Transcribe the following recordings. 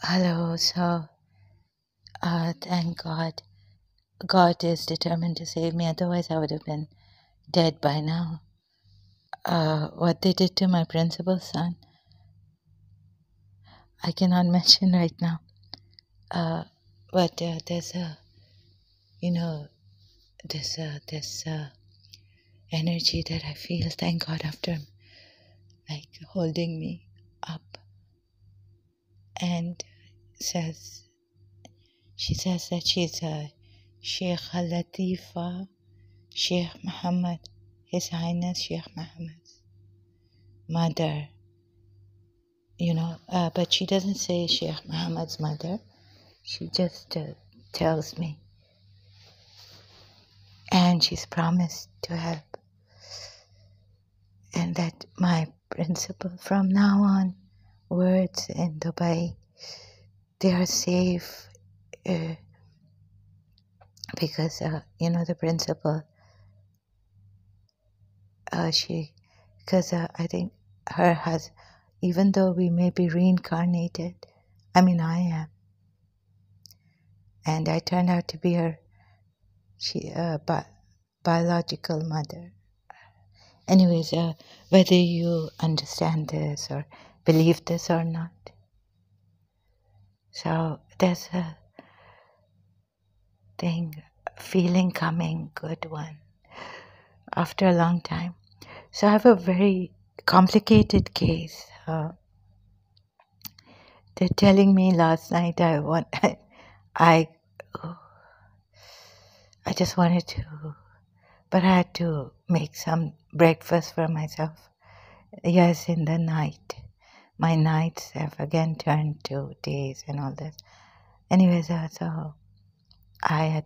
Hello. Thank God. God is determined to save me. Otherwise, I would have been dead by now. What they did to my principal's son, I cannot mention right now. But there's a, you know, this energy that I feel. Thank God after him, like holding me up, and says she says that she's a Sheikh Latifa, Sheikh Muhammad, His Highness Sheikh Muhammad's mother, but she doesn't say Sheikh Muhammad's mother. She just tells me, and she's promised to help, and that my principal from now on, words in Dubai, they are safe because the principal, I think her has, even though we may be reincarnated, I am, and I turned out to be her biological mother. Anyways, whether you understand this or believe this or not, so there's a feeling coming, good one, after a long time. So I have a very complicated case. They're telling me last night I just wanted to, but I had to make some breakfast for myself. Yes, in the night. My nights have again turned to days and all this. Anyways, so I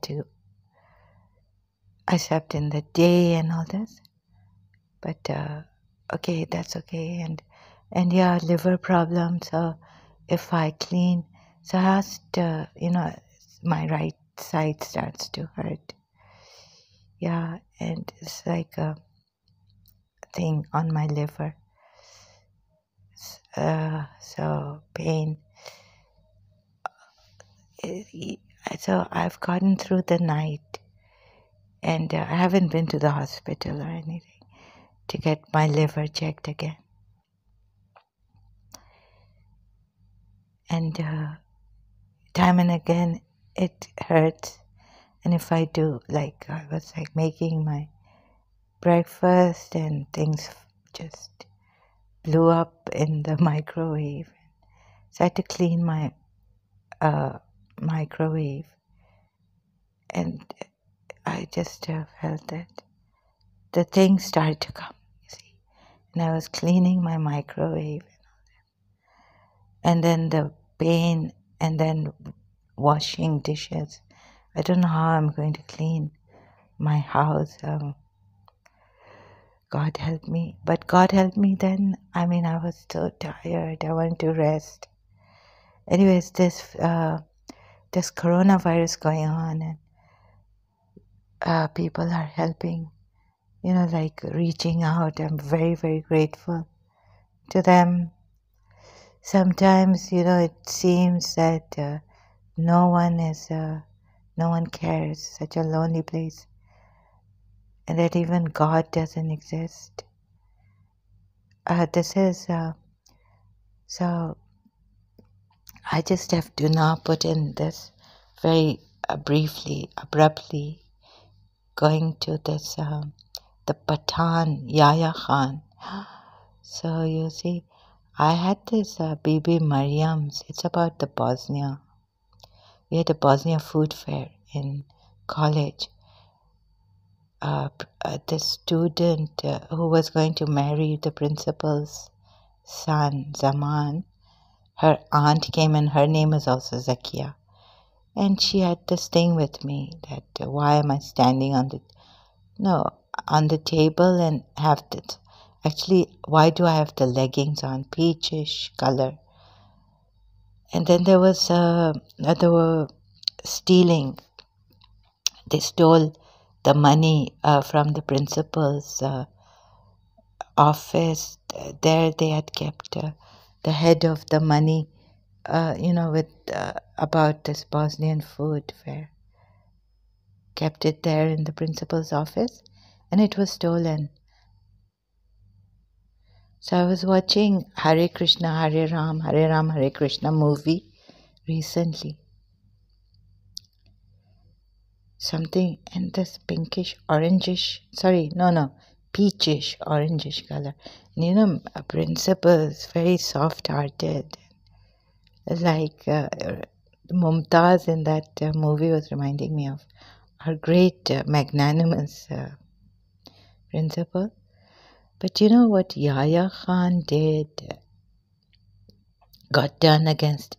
slept in the day and all this. But okay, that's okay. And yeah, liver problem. So if I clean, so I asked, my right side starts to hurt. Yeah, and it's like a thing on my liver. So pain. So I've gotten through the night, and I haven't been to the hospital or anything to get my liver checked again. And time and again it hurts. And if I do, I was making my breakfast and things just blew up in the microwave. So I had to clean my microwave, and I just felt that the things started to come, you see. And I was cleaning my microwave, and then the pain, and then washing dishes. I don't know how I'm going to clean my house. God help me. But God help me then. I was so tired. I wanted to rest. Anyways, this coronavirus going on, and people are helping, reaching out. I'm very, very grateful to them. Sometimes, it seems that no one cares. Such a lonely place. And that even God doesn't exist. So I just have to now put in this very abruptly, going to this, the Pathan, Yahya Khan. So you see, I had this Bibi Mariam's. It's about the Bosnia. We had a Bosnia food fair in college. The student who was going to marry the principal's son, Zaman, her aunt came, and her name is also Zakia. And she had this thing with me that why am I standing on the table and have this? Actually, why do I have the leggings on? Peachish color. And then they were stealing. They stole the money from the principal's office. There they had kept the head of the money with about this Bosnian food fair. Kept it there in the principal's office, and it was stolen. So I was watching Hare Krishna, Hare Ram, Hare Krishna movie recently. Something in this pinkish, orangish, sorry, no, peachish, orangish color. And a principal is very soft-hearted. Like Mumtaz in that movie was reminding me of our great magnanimous principal. But you know what Yahya Khan did, got done against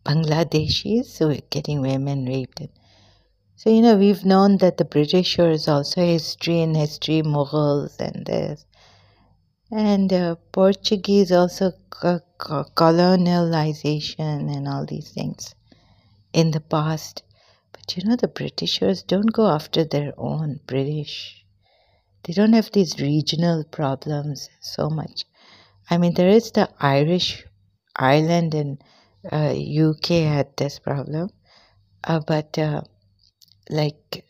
Bangladeshis who were getting women raped. So, we've known that the Britishers also history in history, Mughals and this. And Portuguese also colonialization and all these things in the past. But the Britishers don't go after their own British. They don't have these regional problems so much. I mean, there is the Ireland and UK had this problem. But like,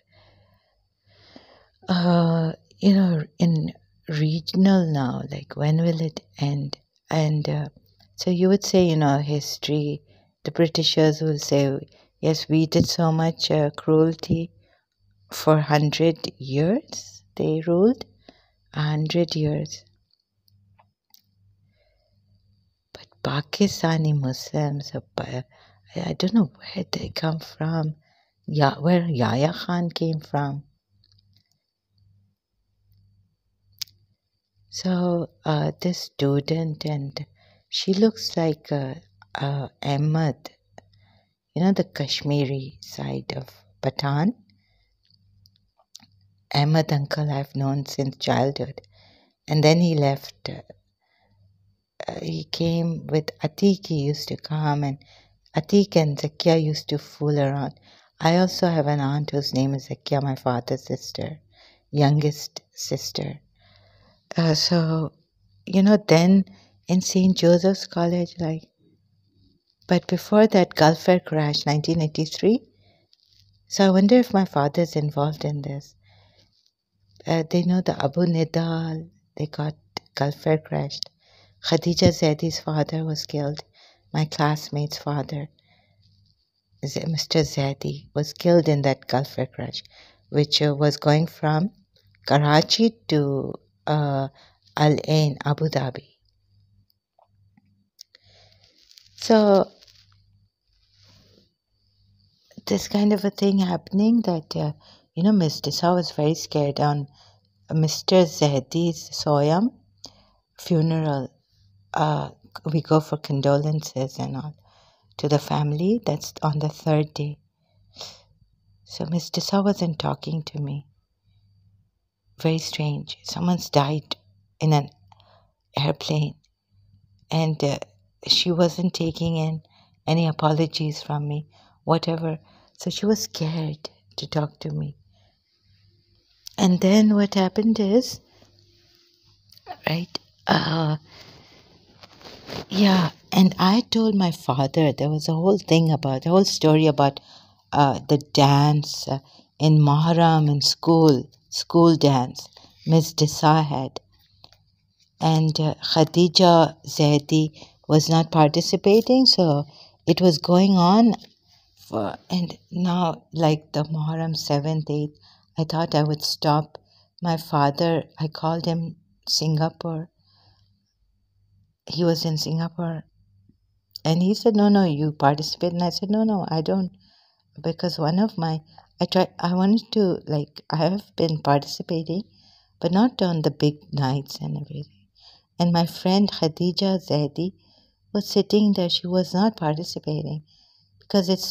in regional now, like when will it end? And so you would say, history, the Britishers will say, yes, we did so much cruelty for 100 years. They ruled 100 years. But Pakistani Muslims, I don't know where they come from. Yeah, where Yahya Khan came from. So this student, and she looks like Ahmed, the Kashmiri side of Patan. Ahmed uncle I've known since childhood. And then he left. He came with Atiq, he used to come, and Atiq and Zakia used to fool around. I also have an aunt whose name is Zakia, my father's sister, youngest sister. So, then in St. Joseph's College, but before that Gulf Air crash, 1983. So I wonder if my father's involved in this. They know the Abu Nidal, they got Gulf Air crashed. Khadija Zaidi's father was killed. My classmate's father, Mr. Zaidi, was killed in that Gulf Air crash, which was going from Karachi to Al Ain, Abu Dhabi. So this kind of a thing happening that, Miss Tissa was very scared on Mr. Zahdi's Soyam funeral. We go for condolences and all to the family. That's on the third day. So Miss Tissa wasn't talking to me. Very strange. Someone's died in an airplane, and she wasn't taking in any apologies from me, whatever. So she was scared to talk to me. And then what happened is, right, yeah, and I told my father, there was a whole story about the dance in Muharram in school dance, Miss Disa had. And Khadija Zaidi was not participating, so it was going on. And now, like the Muharram 7th, 8th, I thought I would stop. My father, I called him Singapore. He was in Singapore. And he said, no, you participate. And I said, no, I don't. Because I wanted to, I have been participating, but not on the big nights and everything. And my friend Khadija Zaidi was sitting there. She was not participating because it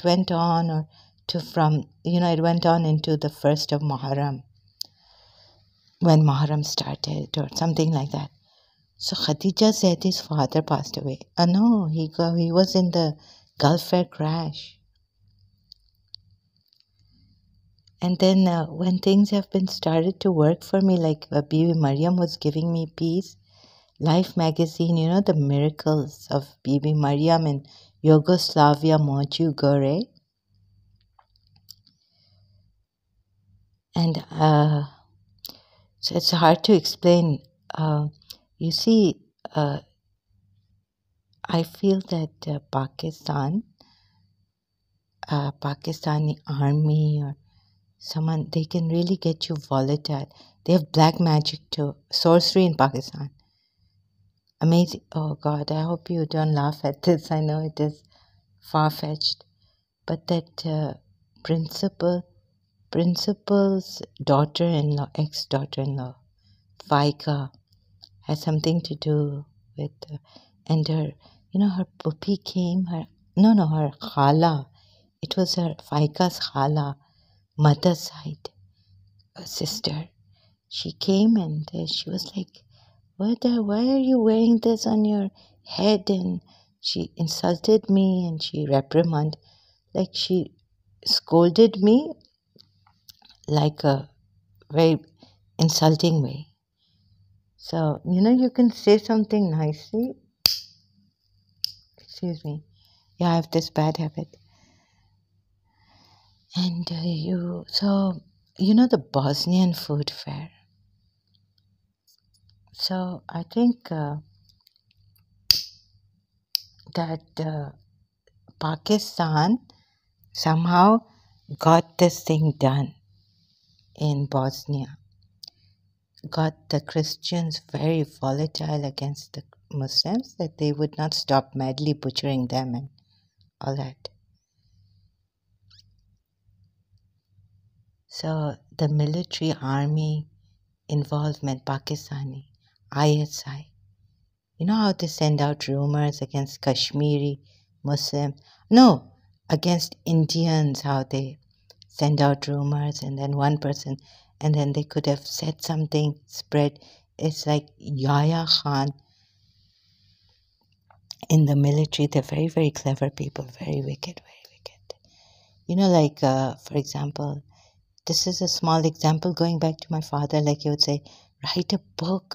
went on it went on into the 1st of Muharram, when Muharram started or something like that. So Khadija said his father passed away. No, he was in the Gulf Air crash. And then when things have been started to work for me, like Bibi Maryam was giving me peace, Life magazine, the miracles of Bibi Mariam in Yugoslavia, Moju Gore. And so it's hard to explain. You see, I feel that Pakistani army or someone, they can really get you volatile. They have black magic too, sorcery in Pakistan. Amazing. Oh God, I hope you don't laugh at this. I know it is far-fetched. But that principal's daughter-in-law, ex-daughter-in-law, Faika, has something to do with, and her, her puppy came, her khala. It was her Faika's khala, mother's side, sister. She came and she was like, why are you wearing this on your head? And she insulted me and she reprimanded, like she scolded me like a very insulting way. So, you can say something nicely. Excuse me. Yeah, I have this bad habit. And the Bosnian food fair. So I think that Pakistan somehow got this thing done in Bosnia, got the Christians very volatile against the Muslims, that they would not stop madly butchering them and all that. So the military army involvement, Pakistani, ISI, you know how they send out rumors against Kashmiri Muslims? No, against Indians, how they send out rumors, and then one person, and then they could have said something, spread. It's like Yahya Khan in the military. They're very, very clever people, very wicked, very wicked. For example, this is a small example going back to my father, like he would say, write a book,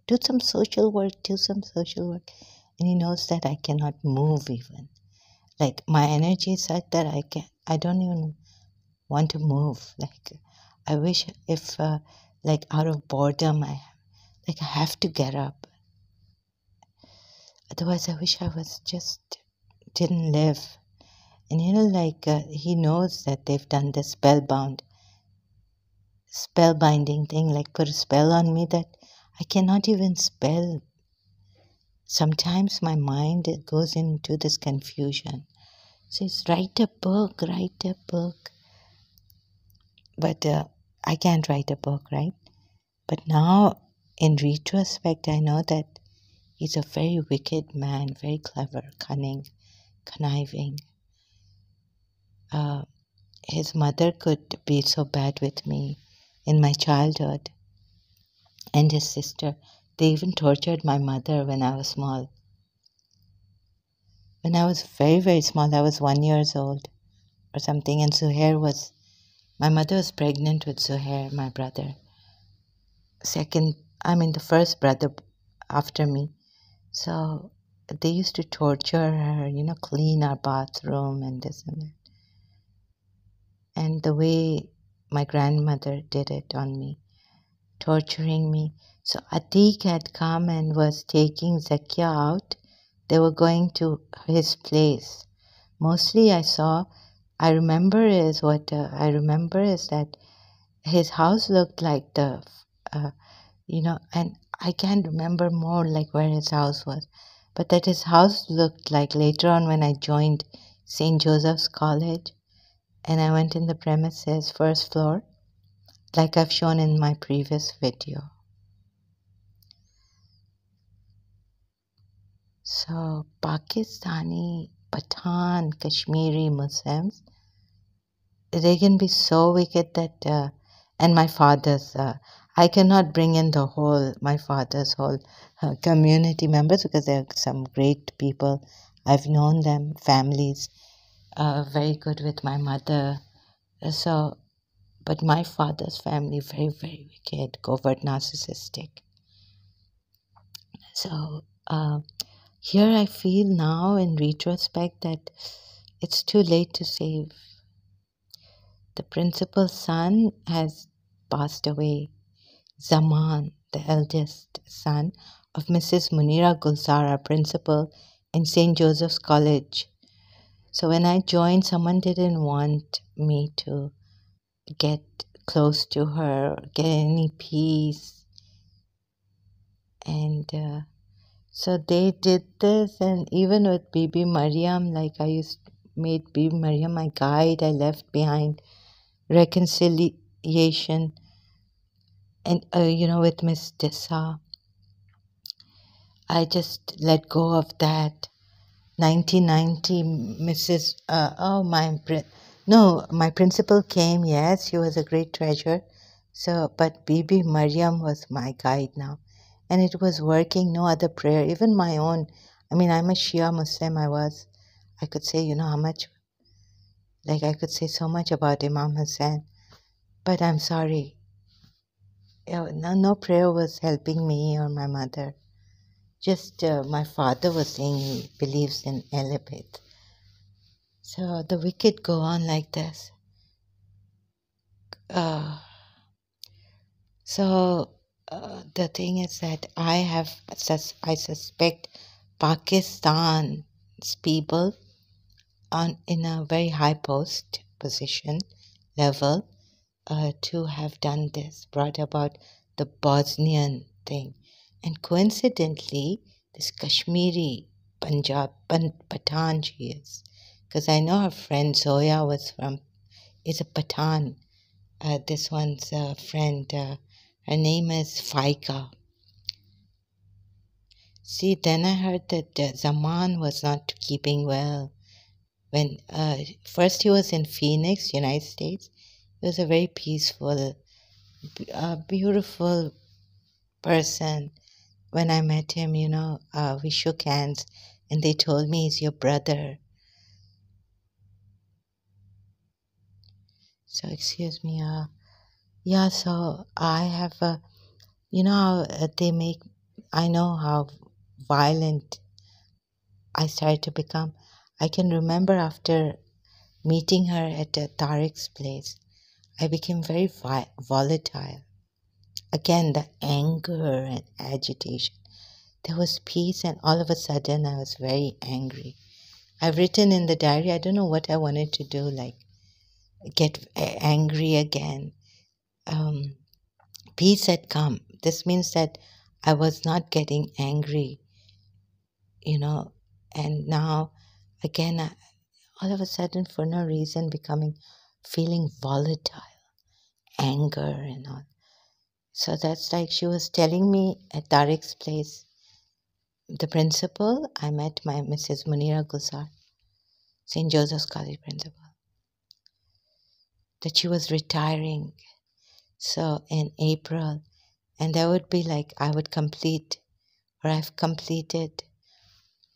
do some social work, do some social work. And he knows that I cannot move even. Like my energy is such that I don't even want to move. Like I wish if out of boredom, I have to get up. Otherwise, I wish I was just didn't live. And he knows that they've done the spellbinding thing, like put a spell on me that I cannot even spell. Sometimes my mind goes into this confusion. Says, write a book. But I can't write a book, right? But now, in retrospect, I know that he's a very wicked man, very clever, cunning, conniving. His mother could be so bad with me in my childhood. And his sister, they even tortured my mother when I was small. When I was very, very small, I was 1 year old or something, and my mother was pregnant with Zuhair, my brother. The first brother after me. So they used to torture her, clean our bathroom and this and that. And the way my grandmother did it on me, torturing me. So Atik had come and was taking Zakia out. They were going to his place. Mostly I remember is that his house looked like and I can't remember more like where his house was, but that his house looked like later on when I joined St. Joseph's College and I went in the premises, first floor, like I've shown in my previous video. So Pakistani, Pathan, Kashmiri Muslims, they can be so wicked that, and my father's, I cannot bring in my father's whole community members because they're some great people. I've known them, families, very good with my mother. But my father's family, very, very wicked, covert, narcissistic. So here I feel now in retrospect that it's too late to save. The principal's son has passed away. Zaman, the eldest son of Mrs. Munira Gulzar, our principal in St. Joseph's College. So when I joined, someone didn't want me to get close to her, get any peace. And so they did this, and even with Bibi Mariam, like made Bibi Mariam my guide. I left behind reconciliation, and with Miss Dessa, I just let go of that. 1990, Mrs. No, my principal came. Yes, she was a great treasure. So, but Bibi Mariam was my guide now, and it was working. No other prayer, even my own. I mean, I'm a Shia Muslim. I could say, how much, like I could say so much about Imam Hussein, but I'm sorry. No prayer was helping me or my mother. Just my father was saying he believes in Elipit. So the wicked go on like this. Uh, the thing is that I suspect Pakistan's people in a very high position level to have done this, brought about the Bosnian thing. And coincidentally, this Kashmiri Pathan she is. Because I know her friend Zoya is a Pathan. This one's friend, her name is Faika. See, then I heard that Zaman was not keeping well. When first he was in Phoenix, United States, he was a very peaceful, beautiful person. When I met him, we shook hands, and they told me he's your brother. So excuse me. Yeah. So I have how I know how violent I started to become. I can remember after meeting her at Tariq's place, I became very volatile. Again, the anger and agitation. There was peace, and all of a sudden, I was very angry. I've written in the diary, I don't know what I wanted to do, like get angry again. Um, Peace had come. This means that I was not getting angry, and now again, all of a sudden, for no reason, feeling volatile, anger and all. So that's like she was telling me at Tariq's place, the principal, I met my Mrs. Munira Gulzar, St. Joseph's College principal, that she was retiring. So in April, and that would be like I would complete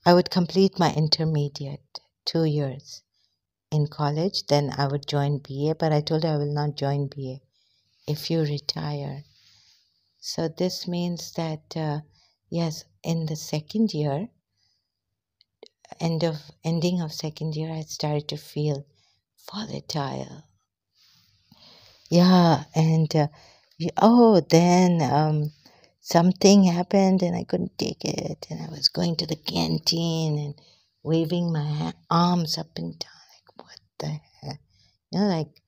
my intermediate 2 years in college. Then I would join BA, but I told her I will not join BA if you retire. So this means that, yes, in the second year, ending of second year, I started to feel volatile. Yeah, and then something happened and I couldn't take it, and I was going to the canteen and waving my arms up and down, like what the heck, like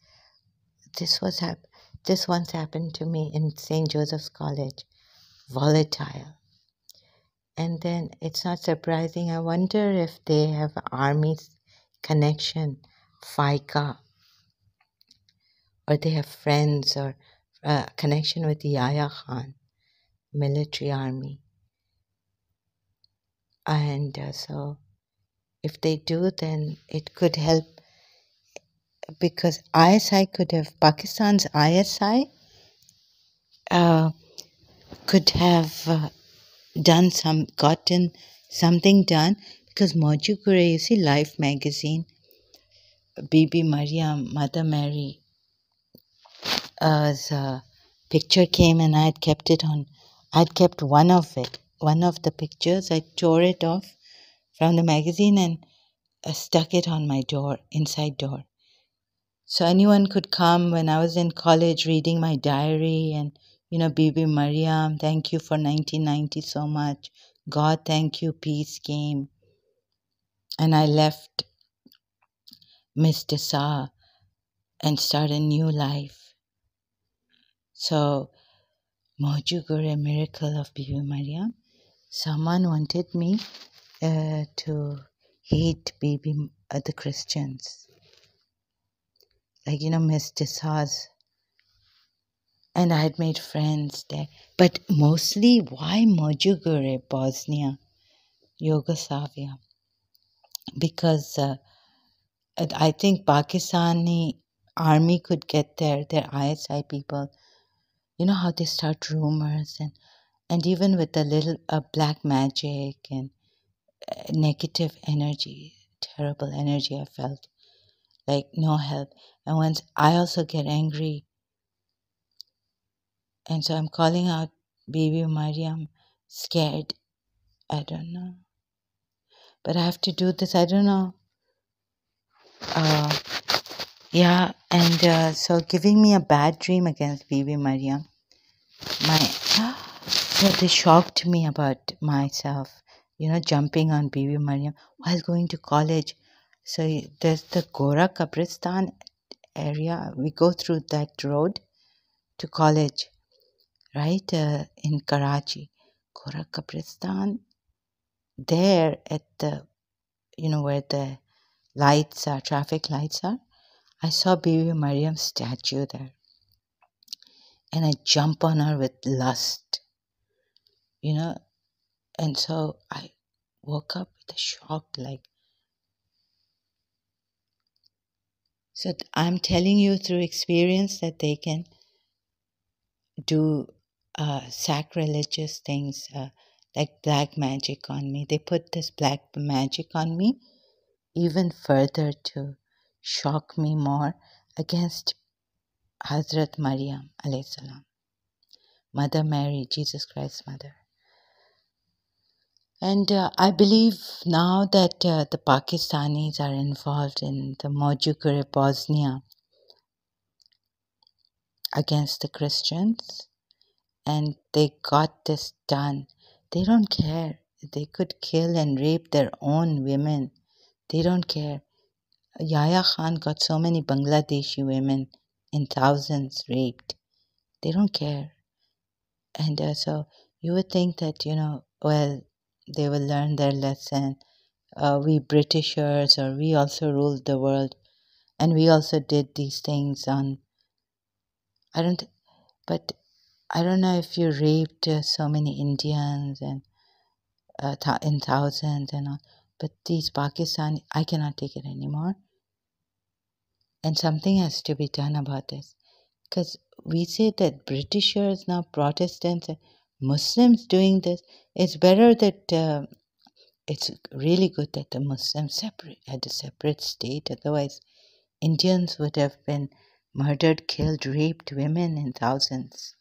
this once happened to me in St. Joseph's College, volatile. And then it's not surprising. I wonder if they have army connection, FICA, or they have friends or connection with the Yahya Khan military army. And so if they do, then it could help, because ISI could have, Pakistan's ISI could have gotten something done, because Mojukure, you see Life magazine, Bibi Mariam, Mother Mary, as a picture came and I'd kept one of it. one of the pictures. I tore it off from the magazine and stuck it on my door, inside door. So anyone could come when I was in college reading my diary and, Bibi Mariam, thank you for 1990 so much. God, thank you, peace came. And I left Mr. Sa and started a new life. So, Mojugure miracle of Bibi Mariam. Someone wanted me to hate the Christians. Like, Mr. Sa's. And I had made friends there. But mostly, why Mojugure, Bosnia, Yugoslavia? Because I think Pakistani army could get there, their ISI people. You know how they start rumors and even with a little black magic and negative energy, terrible energy I felt, like no help. And once I also get angry, and so I'm calling out Bibi Mariam, scared. I don't know. But I have to do this. I don't know. Uh, yeah, and so giving me a bad dream against Bibi Mariam. So they shocked me about myself, jumping on Bibi Mariam while going to college. So there's the Gora Kabristan area. We go through that road to college, right, in Karachi. Gora Kabristan, there at the, where the lights are, traffic lights are. I saw Bibi Mariam's statue there. And I jump on her with lust, And so I woke up with a shock, like, so I'm telling you through experience that they can do sacrilegious things like black magic on me. They put this black magic on me even further to shock me more against Hazrat Maryam alayhi salam, Mother Mary, Jesus Christ's mother. And I believe now that the Pakistanis are involved in the Mojugure Bosnia against the Christians, and they got this done. They don't care. They could kill and rape their own women. They don't care. Yahya Khan got so many Bangladeshi women in thousands raped. They don't care. And so you would think that, well, they will learn their lesson. We Britishers, or we also ruled the world, and we also did these things on. But I don't know if you raped so many Indians and in thousands and all, but these Pakistani, I cannot take it anymore. And something has to be done about this, because we say that Britishers, now Protestants, and Muslims doing this. It's better that it's really good that the Muslims had a separate state. Otherwise, Indians would have been murdered, killed, raped women in thousands.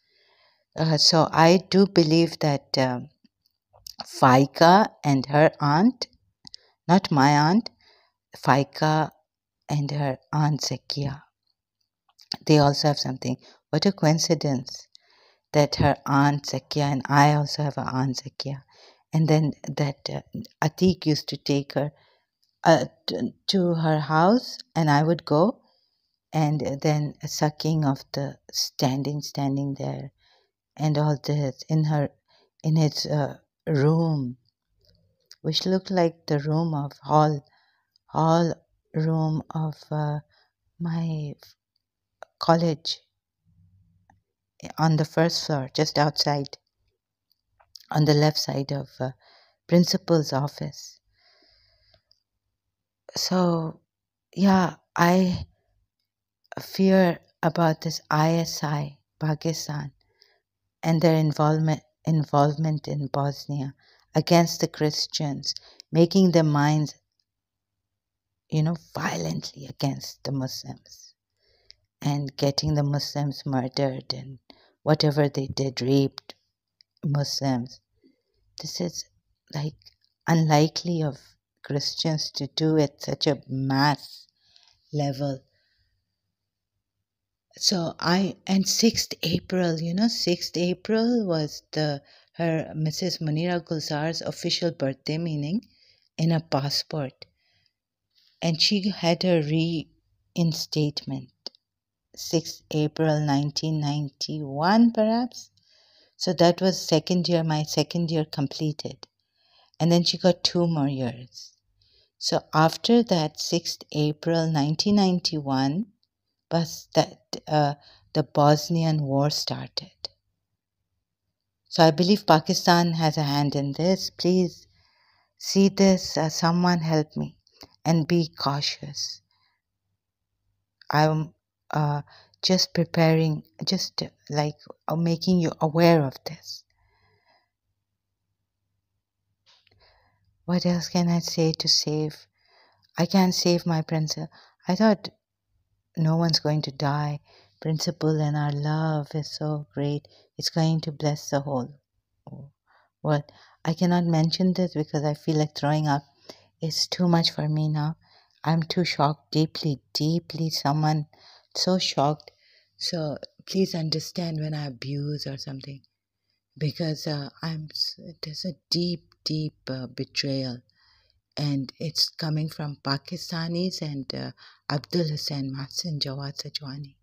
So I do believe that Faika and her aunt, not my aunt, Faika and her aunt Zakia, they also have something. What a coincidence that her aunt Zakia and I also have an aunt Zakia. And then that Atik used to take her to her house, and I would go, and then a sucking of the standing there, and all this in his room, which looked like the room of hall room of my college on the first floor, just outside, on the left side of principal's office. So, yeah, I fear about this ISI, Pakistan, and their involvement in Bosnia against the Christians, making their minds, violently against the Muslims and getting the Muslims murdered and whatever they did, raped Muslims. This is like unlikely of Christians to do at such a mass level. So and 6th April, 6th April was her Mrs. Munira Gulzar's official birthday, meaning in a passport. And she had her reinstatement 6th April 1991, perhaps. So that was my second year completed. And then she got 2 more years. So after that 6th April 1991 was that the Bosnian War started. So I believe Pakistan has a hand in this. Please see this. Someone help me and be cautious. I'm just preparing, just like making you aware of this. What else can I say to save? I can't save my principal. I thought no one's going to die. Principle and our love is so great. It's going to bless the whole world. I cannot mention this because I feel like throwing up. It's too much for me now. I'm too shocked, deeply, deeply. Someone so shocked. So please understand when I abuse or something, because there's a deep, deep betrayal, and it's coming from Pakistanis and Abdul Hussain Mahsin Jawad Sajwani.